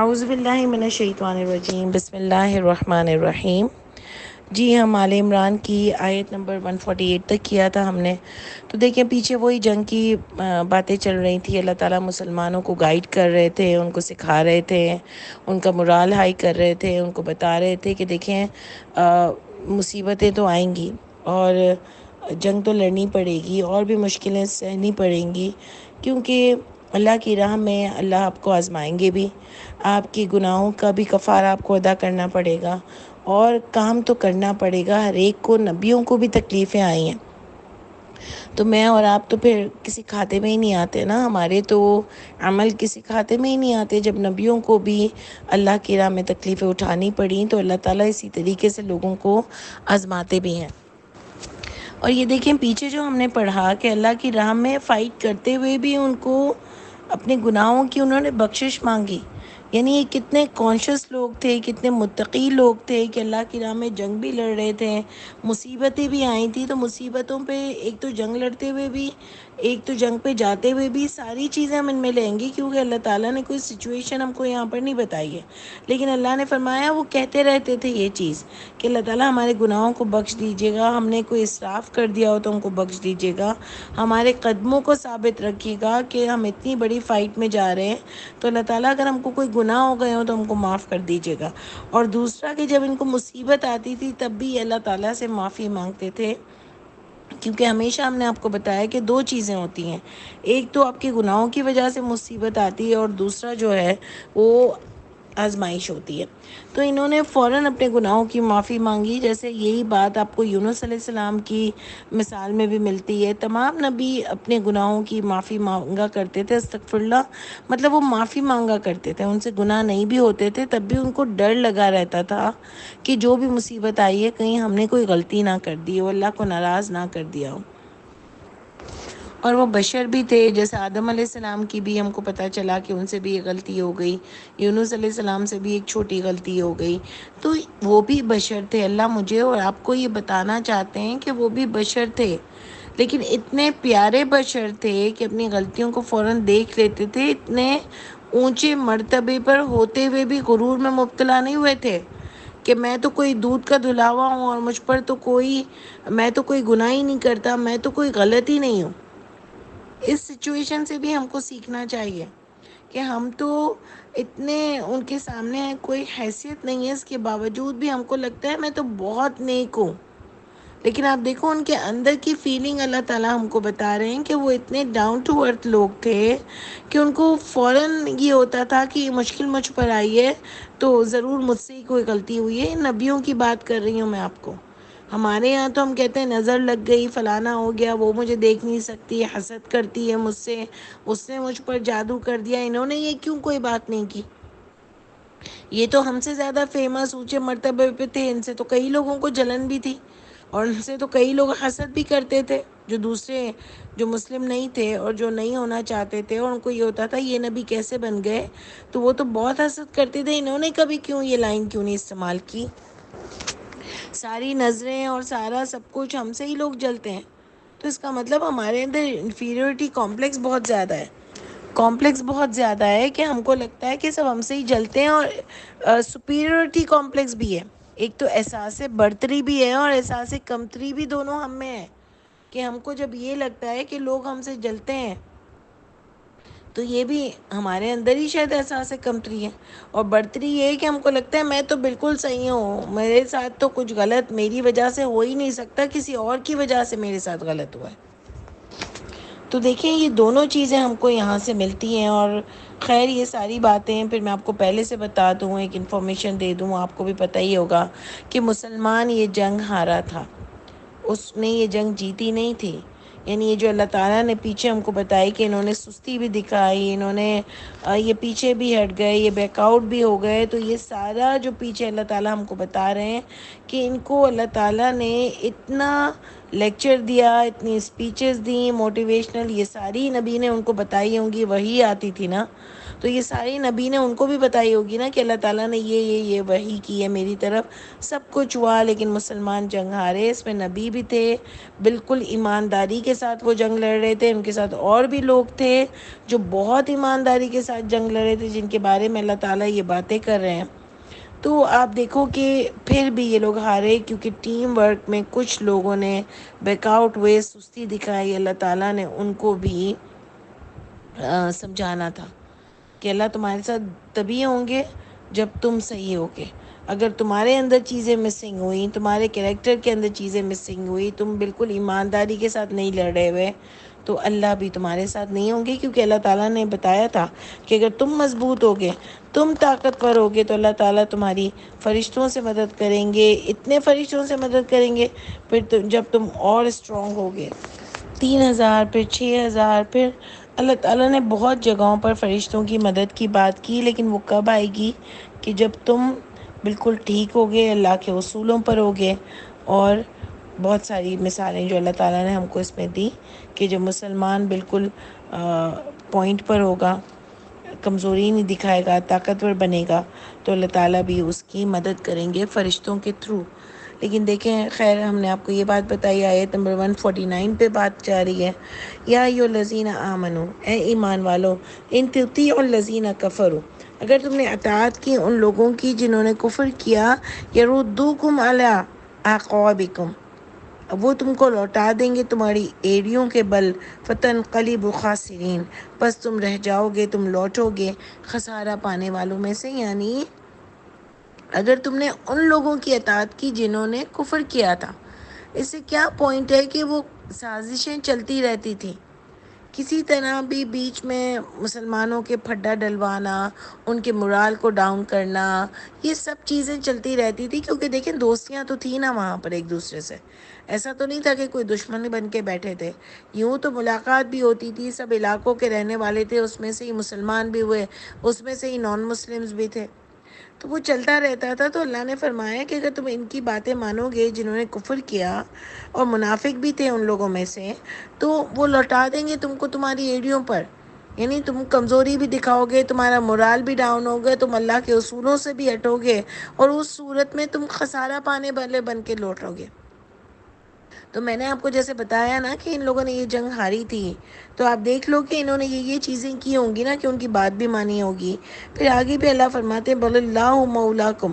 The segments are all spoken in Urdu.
اعوذ باللہ من الشیطان الرجیم، بسم اللہ الرحمن الرحیم۔ جی ہم آل عمران کی آیت نمبر 148 تک کیا تھا ہم نے۔ تو دیکھیں پیچھے وہی جنگ کی باتیں چل رہی تھی۔ اللہ تعالیٰ مسلمانوں کو گائیڈ کر رہے تھے، ان کو سکھا رہے تھے، ان کا مورال ہائی کر رہے تھے، ان کو بتا رہے تھے کہ دیکھیں مصیبتیں تو آئیں گی اور جنگ تو لڑنی پڑے گی اور بھی مشکلیں سہنی پڑیں گی، کیونکہ اللہ کی راہ میں اللہ آپ کو آزمائیں گے بھی، آپ کی گناہوں کا بھی کفارہ آپ کو ادا کرنا پڑے گا اور کام تو کرنا پڑے گا۔ ہر ایک کو، نبیوں کو بھی تکلیفیں آئی ہیں، تو میں اور آپ تو پھر کسی کھاتے میں ہی نہیں آتے نا، ہمارے تو عمل کسی کھاتے میں ہی نہیں آتے۔ جب نبیوں کو بھی اللہ کی راہ میں تکلیفیں اٹھانی پڑیں تو اللہ تعالیٰ اسی طریقے سے لوگوں کو آزماتے بھی ہیں۔ اور یہ دیکھیں پیچھے جو ہم نے پڑھا کہ اللہ کی راہ میں فائٹ کرتے ہوئے بھی ان کو اپنے گناہوں کی انہوں نے بخشش مانگی، یعنی یہ کتنے کانشیس لوگ تھے، کتنے متقی لوگ تھے کہ اللہ کی راہ میں جنگ بھی لڑ رہے تھے، مصیبتیں بھی آئی تھیں، تو مصیبتوں پہ ایک تو جنگ لڑتے ہوئے بھی، ایک تو جنگ پہ جاتے ہوئے بھی، ساری چیزیں ہم ان میں لیں گے، کیونکہ اللہ تعالیٰ نے کوئی سچویشن ہم کو یہاں پر نہیں بتائی ہے، لیکن اللہ نے فرمایا وہ کہتے رہتے تھے یہ چیز کہ اللہ تعالیٰ ہمارے گناہوں کو بخش دیجیے گا، ہم نے کوئی اسراف کر دیا ہو تو ہم کو بخش دیجیے گا، ہمارے قدموں کو ثابت رکھیے گا کہ ہم اتنی بڑی فائٹ میں جا رہے ہیں، تو اللہ تعالیٰ اگر ہم کو کوئی گناہ ہو گئے ہو تو ہم کو معاف کر دیجیے گا۔ اور دوسرا کہ جب ان کو مصیبت آتی تھی تب بھی اللہ تعالیٰ سے معافی مانگتے تھے، کیونکہ ہمیشہ ہم نے آپ کو بتایا کہ دو چیزیں ہوتی ہیں، ایک تو آپ کے گناہوں کی وجہ سے مصیبت آتی ہے اور دوسرا جو ہے وہ آزمائش ہوتی ہے۔ تو انہوں نے فوراً اپنے گناہوں کی معافی مانگی، جیسے یہی بات آپ کو یونس علیہ السلام کی مثال میں بھی ملتی ہے۔ تمام نبی اپنے گناہوں کی معافی مانگا کرتے تھے، استغفر اللہ، مطلب وہ معافی مانگا کرتے تھے، ان سے گناہ نہیں بھی ہوتے تھے تب بھی ان کو ڈر لگا رہتا تھا کہ جو بھی مصیبت آئی ہے کہیں ہم نے کوئی غلطی نہ کر دی ہو، اللہ کو ناراض نہ کر دیا ہو۔ اور وہ بشر بھی تھے، جیسے آدم علیہ السلام کی بھی ہم کو پتہ چلا کہ ان سے بھی ایک غلطی ہو گئی، یونس علیہ السلام سے بھی ایک چھوٹی غلطی ہو گئی، تو وہ بھی بشر تھے۔ اللہ مجھے اور آپ کو یہ بتانا چاہتے ہیں کہ وہ بھی بشر تھے، لیکن اتنے پیارے بشر تھے کہ اپنی غلطیوں کو فوراً دیکھ لیتے تھے، اتنے اونچے مرتبے پر ہوتے ہوئے بھی غرور میں مبتلا نہیں ہوئے تھے کہ میں تو کوئی دودھ کا دھلاوا ہوں اور مجھ پر تو میں تو کوئی گناہ ہی نہیں کرتا، میں تو کوئی غلط ہی نہیں ہوں۔ اس سچویشن سے بھی ہم کو سیکھنا چاہیے کہ ہم تو اتنے ان کے سامنے کوئی حیثیت نہیں ہے، اس کے باوجود بھی ہم کو لگتا ہے میں تو بہت نیک ہوں، لیکن آپ دیکھو ان کے اندر کی فیلنگ اللہ تعالیٰ ہم کو بتا رہے ہیں کہ وہ اتنے ڈاؤن ٹو ارتھ لوگ تھے کہ ان کو فوراً یہ ہوتا تھا کہ یہ مشکل مجھ پر آئی ہے تو ضرور مجھ سے ہی کوئی غلطی ہوئی ہے۔ نبیوں کی بات کر رہی ہوں میں آپ کو، ہمارے یہاں تو ہم کہتے ہیں نظر لگ گئی، فلانا ہو گیا، وہ مجھے دیکھ نہیں سکتی، حسد کرتی ہے مجھ سے، اس نے مجھ پر جادو کر دیا، انہوں نے یہ کیوں کوئی بات نہیں کی، یہ تو ہم سے زیادہ فیمس اونچے مرتبے پہ تھے، ان سے تو کئی لوگوں کو جلن بھی تھی اور ان سے تو کئی لوگ حسد بھی کرتے تھے، جو دوسرے جو مسلم نہیں تھے اور جو نہیں ہونا چاہتے تھے، اور ان کو یہ ہوتا تھا یہ نبی کیسے بن گئے، تو وہ تو بہت حسد کرتے تھے، انہوں نے کبھی کیوں یہ لائن کیوں نہیں استعمال کی۔ ساری نظریں اور سارا سب کچھ ہم سے ہی لوگ جلتے ہیں، تو اس کا مطلب ہمارے اندر انفیریورٹی کمپلیکس بہت زیادہ ہے، کمپلیکس بہت زیادہ ہے کہ ہم کو لگتا ہے کہ سب ہم سے ہی جلتے ہیں، اور سپیریورٹی کمپلیکس بھی ہے، ایک تو احساس برتری بھی ہے اور احساس کمتری بھی، دونوں ہم میں ہے کہ ہم کو جب یہ لگتا ہے کہ لوگ ہم سے جلتے ہیں تو یہ بھی ہمارے اندر ہی شاید احساس کمتری ہے، اور برتری یہ ہے کہ ہم کو لگتا ہے میں تو بالکل صحیح ہوں، میرے ساتھ تو کچھ غلط میری وجہ سے ہو ہی نہیں سکتا، کسی اور کی وجہ سے میرے ساتھ غلط ہوا ہے۔ تو دیکھیں یہ دونوں چیزیں ہم کو یہاں سے ملتی ہیں، اور خیر یہ ساری باتیں پھر میں آپ کو پہلے سے بتا دوں، ایک انفارمیشن دے دوں، آپ کو بھی پتہ ہی ہوگا کہ مسلمان یہ جنگ ہارا تھا، اس نے یہ جنگ جیتی نہیں تھی، یعنی یہ جو اللہ تعالیٰ نے پیچھے ہم کو بتائی کہ انہوں نے سستی بھی دکھائی، انہوں نے یہ پیچھے بھی ہٹ گئے، یہ بیک آؤٹ بھی ہو گئے، تو یہ سارا جو پیچھے اللہ تعالیٰ ہم کو بتا رہے ہیں کہ ان کو اللہ تعالیٰ نے اتنا لیکچر دیا، اتنی اسپیچز دیں موٹیویشنل، یہ ساری نبی نے ان کو بتائی ہوں گی، وہی آتی تھی نا، تو یہ ساری نبی نے ان کو بھی بتائی ہوگی نا کہ اللہ تعالیٰ نے یہ وحی کی ہے میری طرف، سب کچھ ہوا، لیکن مسلمان جنگ ہارے۔ اس میں نبی بھی تھے، بالکل ایمانداری کے ساتھ وہ جنگ لڑ رہے تھے، ان کے ساتھ اور بھی لوگ تھے جو بہت ایمانداری کے ساتھ جنگ لڑ رہے تھے، جن کے بارے میں اللہ تعالیٰ یہ باتیں کر رہے ہیں۔ تو آپ دیکھو کہ پھر بھی یہ لوگ ہارے، کیونکہ ٹیم ورک میں کچھ لوگوں نے بیک آؤٹ ہوئے، سستی دکھائی۔ اللہ تعالیٰ نے ان کو بھی سمجھانا تھا کہ اللہ تمہارے ساتھ تبھی ہوں گے جب تم صحیح ہوگے۔ اگر تمہارے اندر چیزیں مسنگ ہوئی، تمہارے کریکٹر کے اندر چیزیں مسنگ ہوئی، تم بالکل ایمانداری کے ساتھ نہیں لڑ رہے ہوئے، تو اللہ بھی تمہارے ساتھ نہیں ہوں گے، کیونکہ اللہ تعالیٰ نے بتایا تھا کہ اگر تم مضبوط ہوگے، تم طاقتور ہوگے، تو اللہ تعالیٰ تمہاری فرشتوں سے مدد کریں گے، اتنے فرشتوں سے مدد کریں گے، پھر جب تم اور اسٹرانگ ہوگے، 3,000 پھر 6,000، پھر اللہ تعالیٰ نے بہت جگہوں پر فرشتوں کی مدد کی بات کی، لیکن وہ کب آئے گی کہ جب تم بالکل ٹھیک ہوگے، اللہ کے اصولوں پر ہوگے۔ اور بہت ساری مثالیں جو اللہ تعالیٰ نے ہم کو اس میں دی کہ جب مسلمان بالکل پوائنٹ پر ہوگا، کمزوری نہیں دکھائے گا، طاقتور بنے گا، تو اللہ تعالیٰ بھی اس کی مدد کریں گے فرشتوں کے تھرو۔ لیکن دیکھیں، خیر ہم نے آپ کو یہ بات بتائی، آیت نمبر 149 پہ بات جاری ہے۔ یا ایھا الذین آمنو، اے ایمان والو، ان تطیعوا الذین کفروا، اگر تم نے اطاعت کی ان لوگوں کی جنہوں نے کفر کیا، یردوکم علی اعقابکم، وہ تم کو لوٹا دیں گے تمہاری ایڑیوں کے بل، فتنقلبوا خاسرین، بس تم رہ جاؤ گے، تم لوٹو گے خسارہ پانے والوں میں سے۔ یعنی اگر تم نے ان لوگوں کی اطاعت کی جنہوں نے کفر کیا تھا، اس سے کیا پوائنٹ ہے کہ وہ سازشیں چلتی رہتی تھیں، کسی طرح بھی بیچ میں مسلمانوں کے پھڈا ڈلوانا، ان کے morale کو ڈاؤن کرنا، یہ سب چیزیں چلتی رہتی تھی، کیونکہ دیکھیں دوستیاں تو تھیں نا وہاں پر ایک دوسرے سے، ایسا تو نہیں تھا کہ کوئی دشمن بن کے بیٹھے تھے، یوں تو ملاقات بھی ہوتی تھی، سب علاقوں کے رہنے والے تھے، اس میں سے ہی مسلمان بھی ہوئے، اس میں سے ہی نان مسلمز بھی تھے، تو وہ چلتا رہتا تھا۔ تو اللہ نے فرمایا کہ اگر تم ان کی باتیں مانو گے جنہوں نے کفر کیا، اور منافق بھی تھے ان لوگوں میں سے، تو وہ لوٹا دیں گے تم کو تمہاری ایڑیوں پر، یعنی تم کمزوری بھی دکھاؤ گے، تمہارا morale بھی ڈاؤن ہوگا، تم اللہ کے اصولوں سے بھی ہٹو گے، اور اس صورت میں تم خسارہ پانے والے بن کے لوٹو گے۔ تو میں نے آپ کو جیسے بتایا نا کہ ان لوگوں نے یہ جنگ ہاری تھی، تو آپ دیکھ لو کہ انہوں نے یہ چیزیں کی ہوں گی نا، کہ ان کی بات بھی مانی ہوگی۔ پھر آگے بھی اللہ فرماتے ہیں بل اللہ مولاکم،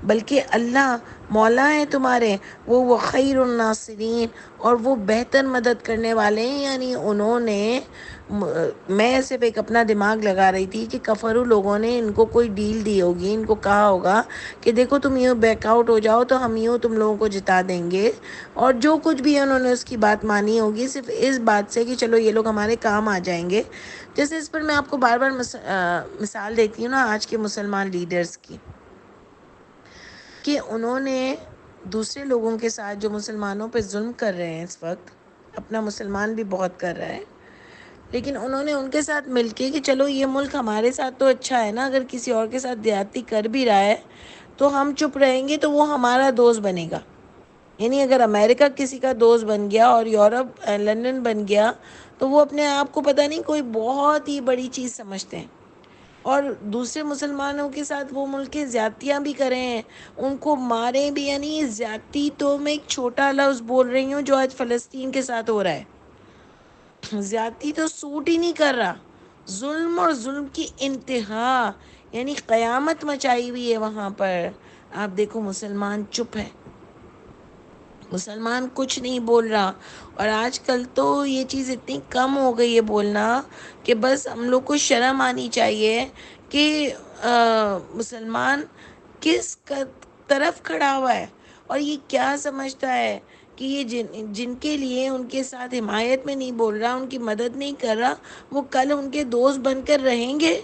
بلکہ اللہ مولا ہے تمہارے، وہ خیر الناصرین، اور وہ بہتر مدد کرنے والے ہیں۔ یعنی انہوں نے، میں صرف ایک اپنا دماغ لگا رہی تھی کہ کفرو لوگوں نے ان کو کوئی ڈیل دی ہوگی، ان کو کہا ہوگا کہ دیکھو تم یوں بیک آؤٹ ہو جاؤ تو ہم یوں تم لوگوں کو جتا دیں گے، اور جو کچھ بھی انہوں نے اس کی بات مانی ہوگی صرف اس بات سے کہ چلو یہ لوگ ہمارے کام آ جائیں گے۔ جیسے اس پر میں آپ کو بار بار مثال دیتی ہوں نا آج کے مسلمان لیڈرز کی، کہ انہوں نے دوسرے لوگوں کے ساتھ جو مسلمانوں پہ ظلم کر رہے ہیں اس وقت، اپنا مسلمان بھی بہت کر رہا ہے، لیکن انہوں نے ان کے ساتھ مل کے کہ چلو یہ ملک ہمارے ساتھ تو اچھا ہے نا، اگر کسی اور کے ساتھ زیادتی کر بھی رہا ہے تو ہم چپ رہیں گے تو وہ ہمارا دوست بنے گا۔ یعنی اگر امریکہ کسی کا دوست بن گیا اور یورپ لندن بن گیا، تو وہ اپنے آپ کو پتہ نہیں کوئی بہت ہی بڑی چیز سمجھتے ہیں، اور دوسرے مسلمانوں کے ساتھ وہ ملکیں زیادتیاں بھی کریں ہیں، ان کو ماریں بھی۔ یعنی زیادتی تو میں ایک چھوٹا لفظ بول رہی ہوں جو آج فلسطین کے ساتھ ہو رہا ہے، زیادتی تو سوٹ ہی نہیں کر رہا، ظلم اور ظلم کی انتہا، یعنی قیامت مچائی ہوئی ہے وہاں پر۔ آپ دیکھو مسلمان چپ ہے، مسلمان کچھ نہیں بول رہا، اور آج کل تو یہ چیز اتنی کم ہو گئی ہے بولنا، کہ بس ہم لوگ کو شرم آنی چاہیے کہ مسلمان کس طرف کھڑا ہوا ہے، اور یہ کیا سمجھتا ہے کہ یہ جن کے لیے ان کے ساتھ حمایت میں نہیں بول رہا، ان کی مدد نہیں کر رہا، وہ کل ان کے دوست بن کر رہیں گے؟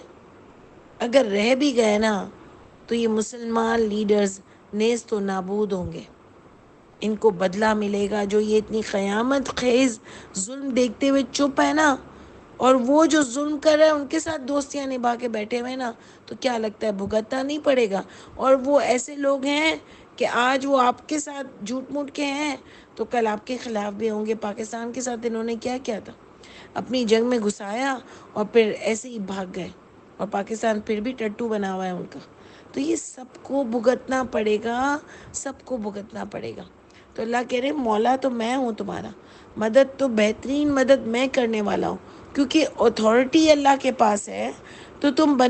اگر رہ بھی گئے نا تو یہ مسلمان لیڈرز نیست و نابود ہوں گے، ان کو بدلہ ملے گا۔ جو یہ اتنی قیامت خیز ظلم دیکھتے ہوئے چپ ہے نا، اور وہ جو ظلم کر رہے ہیں ان کے ساتھ دوستیاں نبھا کے بیٹھے ہوئے نا، تو کیا لگتا ہے بھگتنا نہیں پڑے گا؟ اور وہ ایسے لوگ ہیں کہ آج وہ آپ کے ساتھ جھوٹ موٹ کے ہیں تو کل آپ کے خلاف بھی ہوں گے۔ پاکستان کے ساتھ انہوں نے کیا کیا تھا، اپنی جنگ میں گھسایا اور پھر ایسے ہی بھاگ گئے۔ اور پاکستان پھر بھی ٹٹو بنا ہوا ہے ان کا. تو یہ سب کو بھگتنا پڑے گا، سب کو بھگتنا پڑے گا. تو اللہ کہہ رہے مولا تو میں ہوں تمہارا، مدد تو بہترین مدد میں کرنے والا ہوں، کیونکہ اتھارٹی اللہ کے پاس ہے. تو تم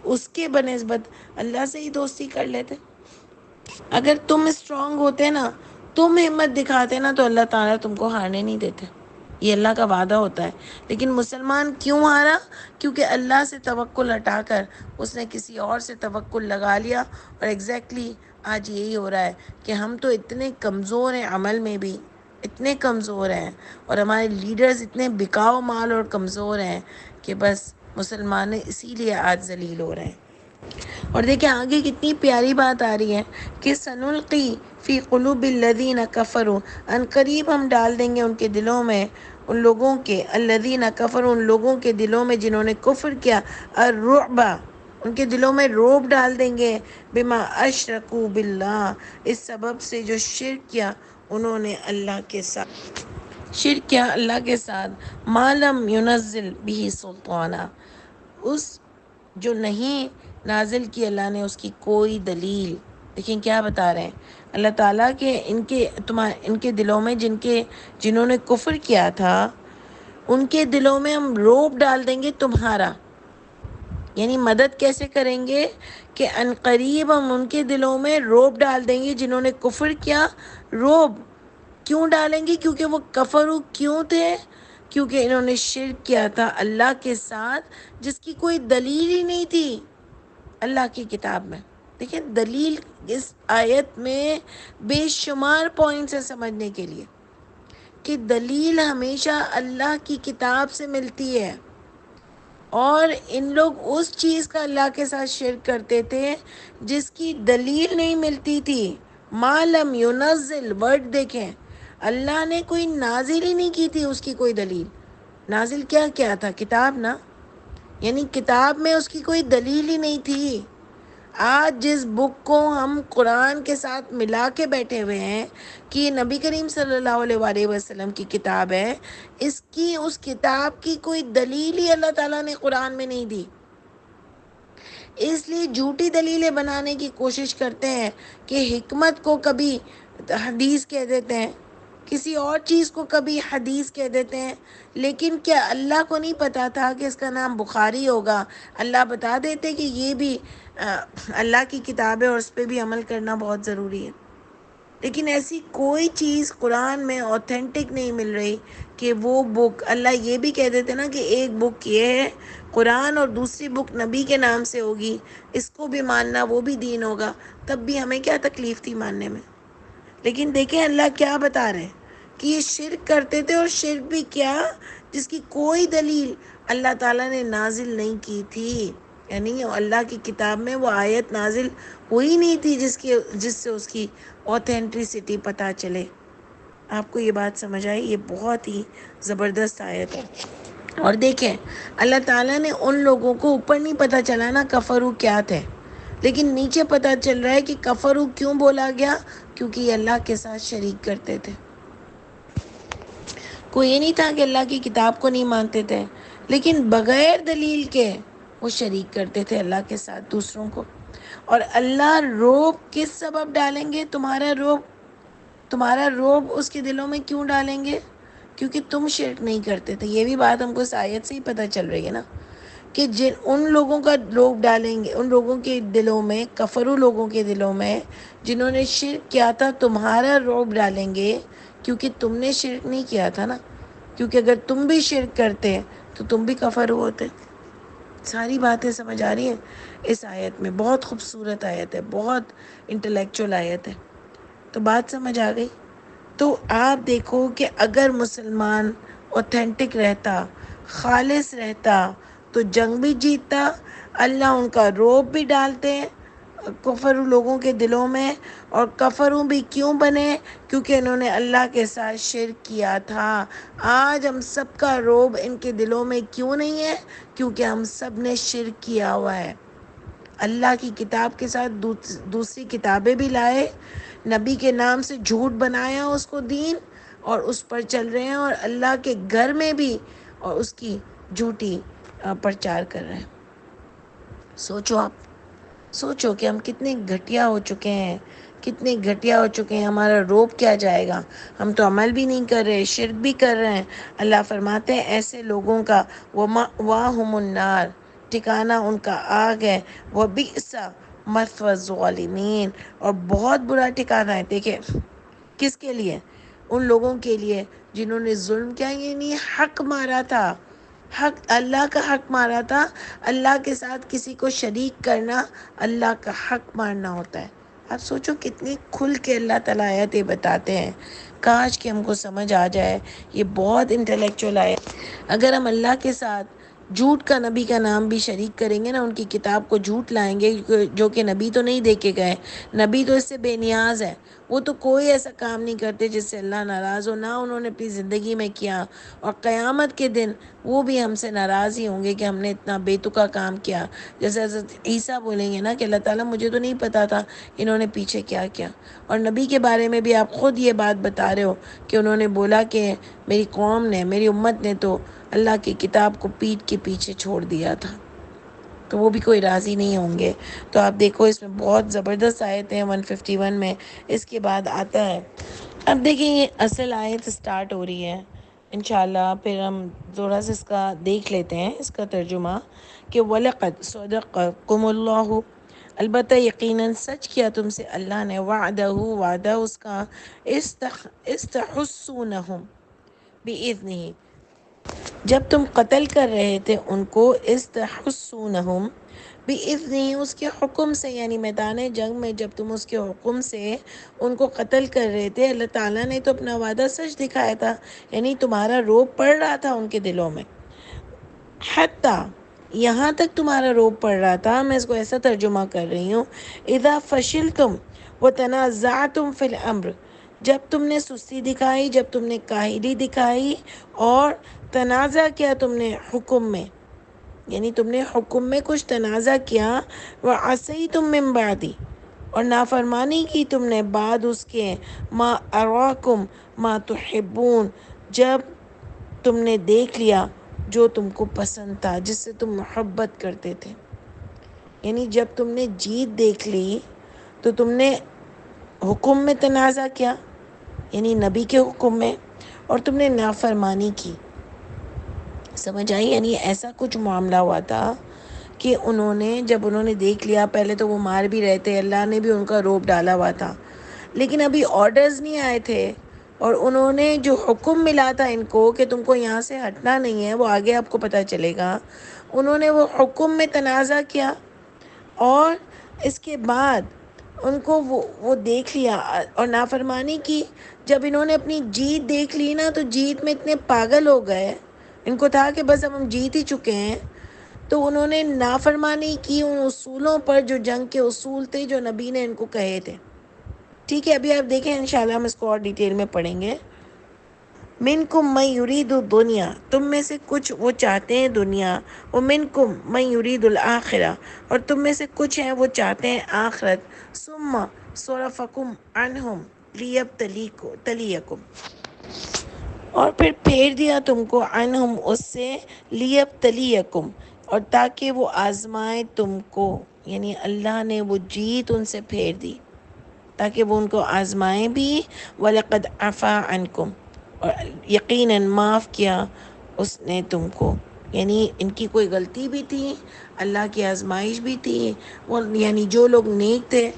اس کے بنسبت اللہ سے ہی دوستی کر لیتے. اگر تم اسٹرانگ ہوتے نا، تم ہمت دکھاتے نا، تو اللہ تعالیٰ تم کو ہارنے نہیں دیتے. یہ اللہ کا وعدہ ہوتا ہے. لیکن مسلمان کیوں ہارا؟ کیونکہ اللہ سے توکل ہٹا کر اس نے کسی اور سے توکل لگا لیا. اور ایگزیکٹلی آج یہی ہو رہا ہے کہ ہم تو اتنے کمزور ہیں، عمل میں بھی اتنے کمزور ہیں، اور ہمارے لیڈرز اتنے بکاؤ مال اور کمزور ہیں کہ بس مسلمان اسی لیے آج ذلیل ہو رہے ہیں. اور دیکھیں آگے کتنی پیاری بات آ رہی ہے کہ سنلقی فی قلوب الذین کفروا، ان قریب ہم ڈال دیں گے ان کے دلوں میں، ان لوگوں کے الذین کفروا، ان لوگوں کے دلوں میں جنہوں نے کفر کیا، الرعب، ان کے دلوں میں روب ڈال دیں گے، بما اشرکوا باللہ، اس سبب سے جو شرک کیا انہوں نے اللہ کے ساتھ، شرک کیا اللہ کے ساتھ، ما لم ینزل به سلطانہ، اس جو نہیں نازل کی اللہ نے اس کی کوئی دلیل. لیکن کیا بتا رہے ہیں اللہ تعالیٰ کے ان کے دلوں میں جنہوں نے کفر کیا تھا، ان کے دلوں میں ہم روب ڈال دیں گے تمہارا. یعنی مدد کیسے کریں گے کہ ان قریب ہم ان کے دلوں میں روب ڈال دیں گے جنہوں نے کفر کیا. روب کیوں ڈالیں گے؟ کیونکہ وہ کفرو کیوں تھے؟ کیونکہ انہوں نے شرک کیا تھا اللہ کے ساتھ، جس کی کوئی دلیل ہی نہیں تھی اللہ کی کتاب میں. دیکھیں دلیل اس آیت میں بے شمار پوائنٹس ہیں سمجھنے کے لیے، کہ دلیل ہمیشہ اللہ کی کتاب سے ملتی ہے. اور ان لوگ اس چیز کا اللہ کے ساتھ شرک کرتے تھے جس کی دلیل نہیں ملتی تھی. ما لم ینزل، ورڈ دیکھیں، اللہ نے کوئی نازل ہی نہیں کی تھی اس کی کوئی دلیل. نازل کیا تھا؟ کتاب نا. یعنی کتاب میں اس کی کوئی دلیل ہی نہیں تھی. آج جس بک کو ہم قرآن کے ساتھ ملا کے بیٹھے ہوئے ہیں کہ یہ نبی کریم صلی اللہ علیہ وآلہ وسلم کی کتاب ہے، اس کتاب کی کوئی دلیل ہی اللہ تعالیٰ نے قرآن میں نہیں دی. اس لیے جھوٹی دلیلیں بنانے کی کوشش کرتے ہیں کہ حکمت کو کبھی حدیث کہہ دیتے ہیں، کسی اور چیز کو کبھی حدیث کہہ دیتے ہیں. لیکن کیا اللہ کو نہیں پتا تھا کہ اس کا نام بخاری ہوگا؟ اللہ بتا دیتے کہ یہ بھی اللہ کی کتاب ہے اور اس پہ بھی عمل کرنا بہت ضروری ہے. لیکن ایسی کوئی چیز قرآن میں اوتھینٹک نہیں مل رہی کہ وہ بک، اللہ یہ بھی کہہ دیتے نا کہ ایک بک یہ ہے قرآن اور دوسری بک نبی کے نام سے ہوگی، اس کو بھی ماننا، وہ بھی دین ہوگا. تب بھی ہمیں کیا تکلیف تھی ماننے میں. لیکن دیکھیں اللہ کیا بتا رہے ہیں کہ یہ شرک کرتے تھے، اور شرک بھی کیا جس کی کوئی دلیل اللہ تعالیٰ نے نازل نہیں کی تھی. یعنی اللہ کی کتاب میں وہ آیت نازل ہوئی نہیں تھی جس سے اس کی اوتھینٹسٹی پتہ چلے. آپ کو یہ بات سمجھ آئی؟ یہ بہت ہی زبردست آیت ہے. اور دیکھیں اللہ تعالیٰ نے ان لوگوں کو اوپر نہیں پتہ چلا نا کفرو کیا تھے، لیکن نیچے پتہ چل رہا ہے کہ کفرو کیوں بولا گیا، کیونکہ یہ اللہ کے ساتھ شریک کرتے تھے. کوئی یہ نہیں تھا کہ اللہ کی کتاب کو نہیں مانتے تھے، لیکن بغیر دلیل کے وہ شریک کرتے تھے اللہ کے ساتھ دوسروں کو. اور اللہ روب کس سبب ڈالیں گے؟ تمہارا روب اس کے دلوں میں کیوں ڈالیں گے؟ کیونکہ تم شرک نہیں کرتے تھے. یہ بھی بات ہم کو اس آیت سے ہی پتہ چل رہی ہے نا، کہ ان لوگوں کا روب ڈالیں گے، ان لوگوں کے دلوں میں، کفرو لوگوں کے دلوں میں جنہوں نے شرک کیا تھا، تمہارا روب ڈالیں گے کیونکہ تم نے شرک نہیں کیا تھا نا. کیونکہ اگر تم بھی شرک کرتے تو تم بھی کفر ہوتے. ساری باتیں سمجھ آ رہی ہیں اس آیت میں. بہت خوبصورت آیت ہے، بہت انٹلیکچوئل آیت ہے. تو بات سمجھ آ گئی. تو آپ دیکھو کہ اگر مسلمان اوتھینٹک رہتا، خالص رہتا، تو جنگ بھی جیتتا، اللہ ان کا روب بھی ڈالتے کفر لوگوں کے دلوں میں. اور کفروں بھی کیوں بنے؟ کیونکہ انہوں نے اللہ کے ساتھ شرک کیا تھا. آج ہم سب کا روب ان کے دلوں میں کیوں نہیں ہے؟ کیونکہ ہم سب نے شرک کیا ہوا ہے. اللہ کی کتاب کے ساتھ دوسری کتابیں بھی لائے، نبی کے نام سے جھوٹ بنایا اس کو دین، اور اس پر چل رہے ہیں، اور اللہ کے گھر میں بھی اور اس کی جھوٹی پرچار کر رہے ہیں. سوچو آپ، سوچو کہ ہم کتنے گھٹیا ہو چکے ہیں، کتنے گھٹیا ہو چکے ہیں، ہمارا روب کیا جائے گا؟ ہم تو عمل بھی نہیں کر رہے، شرک بھی کر رہے ہیں۔ اللہ فرماتے ہیں ایسے لوگوں کا وَمَأْوَاهُمُ النَّارُ، ٹھکانہ ان کا آگ ہے، وَبِئْسَ مَثْوَى الظَّالِمِينَ، اور بہت برا ٹھکانہ ہے۔ دیکھیں کس کے لیے؟ ان لوگوں کے لیے جنہوں نے ظلم کیا، یعنی حق مارا تھا، حق، اللہ کا حق مارا تھا۔ اللہ کے ساتھ کسی کو شریک کرنا اللہ کا حق مارنا ہوتا ہے۔ آپ سوچو کتنی کھل کے اللہ تعالیٰ آیتیں بتاتے ہیں، کاش کہ ہم کو سمجھ آ جائے۔ یہ بہت انٹلیکچوئل آئے۔ اگر ہم اللہ کے ساتھ جھوٹ کا نبی کا نام بھی شریک کریں گے نا، ان کی کتاب کو جھوٹ لائیں گے، جو کہ نبی تو نہیں دے کے گئے، نبی تو اس سے بے نیاز ہے، وہ تو کوئی ایسا کام نہیں کرتے جس سے اللہ ناراض ہو، نہ انہوں نے اپنی زندگی میں کیا، اور قیامت کے دن وہ بھی ہم سے ناراض ہی ہوں گے کہ ہم نے اتنا بے تکا کام کیا۔ جیسے حضرت عیسیٰ بولیں گے نا کہ اللہ تعالیٰ مجھے تو نہیں پتا تھا انہوں نے پیچھے کیا کیا۔ اور نبی کے بارے میں بھی آپ خود یہ بات بتا رہے ہو کہ انہوں نے بولا کہ میری قوم نے، میری امت نے تو اللہ کی کتاب کو پیٹھ کے پیچھے چھوڑ دیا تھا، تو وہ بھی کوئی راضی نہیں ہوں گے۔ تو آپ دیکھو اس میں بہت زبردست آیت ہیں 151 میں۔ اس کے بعد آتا ہے، اب دیکھیں یہ اصل آیت سٹارٹ ہو رہی ہے انشاءاللہ، پھر ہم تھوڑا سا اس کا دیکھ لیتے ہیں اس کا ترجمہ کہ وَلَقَدْ صَدَقَكُمُ اللَّهُ، البتہ یقیناً سچ کیا تم سے اللہ نے، وعدہ، وعدہ اس کا، استحسونہم بِإِذْنِهِ، جب تم قتل کر رہے تھے ان کو، استحسونہم بِإِذْنِهِ، اس کے حکم سے، یعنی میدان جنگ میں جب تم اس کے حکم سے ان کو قتل کر رہے تھے، اللہ تعالیٰ نے تو اپنا وعدہ سچ دکھایا تھا، یعنی تمہارا روب پڑ رہا تھا ان کے دلوں میں، حتیٰ یہاں تک تمہارا روب پڑ رہا تھا۔ میں اس کو ایسا ترجمہ کر رہی ہوں، اذا فشلتم وتنازعتم فی الامر، جب تم نے سستی دکھائی، جب تم نے کاہلی دکھائی اور تنازع کیا تم نے حکم میں، یعنی تم نے حکم میں کچھ تنازع کیا، وعصیتم من بعدی، اور نافرمانی کی تم نے بعد اس کے، ما اراکم ما تحبون، جب تم نے دیکھ لیا جو تم کو پسند تھا، جس سے تم محبت کرتے تھے، یعنی جب تم نے جیت دیکھ لی تو تم نے حکم میں تنازع کیا، یعنی نبی کے حکم میں، اور تم نے نافرمانی کی۔ سمجھ آئی؟ یعنی ایسا کچھ معاملہ ہوا تھا کہ جب انہوں نے دیکھ لیا، پہلے تو وہ مار بھی رہے تھے، اللہ نے بھی ان کا روب ڈالا ہوا تھا، لیکن ابھی آرڈرز نہیں آئے تھے، اور انہوں نے جو حکم ملا تھا ان کو کہ تم کو یہاں سے ہٹنا نہیں ہے، وہ آگے آپ کو پتہ چلے گا، انہوں نے وہ حکم میں تنازع کیا، اور اس کے بعد ان کو وہ دیکھ لیا اور نافرمانی کی۔ جب انہوں نے اپنی جیت دیکھ لی نا، تو جیت میں اتنے پاگل ہو گئے، ان کو تھا کہ بس اب ہم جیت ہی چکے ہیں، تو انہوں نے نافرمانی کی ان اصولوں پر جو جنگ کے اصول تھے، جو نبی نے ان کو کہے تھے۔ ٹھیک ہے، ابھی آپ دیکھیں انشاءاللہ ہم اس کو اور ڈیٹیل میں پڑھیں گے۔ منکم من یرید الدنیا، تم میں سے کچھ وہ چاہتے ہیں دنیا، ومنکم من یرید الآخرہ، اور تم میں سے کچھ ہیں وہ چاہتے ہیں آخرت، ثم صرفکم عنہم لیبتلیکم، اور پھر پھیر دیا تم کو، عنہم اس سے، لیبتلیکم، اور تاکہ وہ آزمائے تم کو، یعنی اللہ نے وہ جیت ان سے پھیر دی تاکہ وہ ان کو آزمائیں بھی۔ وَلَقَدْ عَفَا عَنْكُمْ، اور یقیناً معاف کیا اس نے تم کو، یعنی ان کی کوئی غلطی بھی تھی، اللہ کی آزمائش بھی تھی، وہ یعنی جو لوگ نیک تھے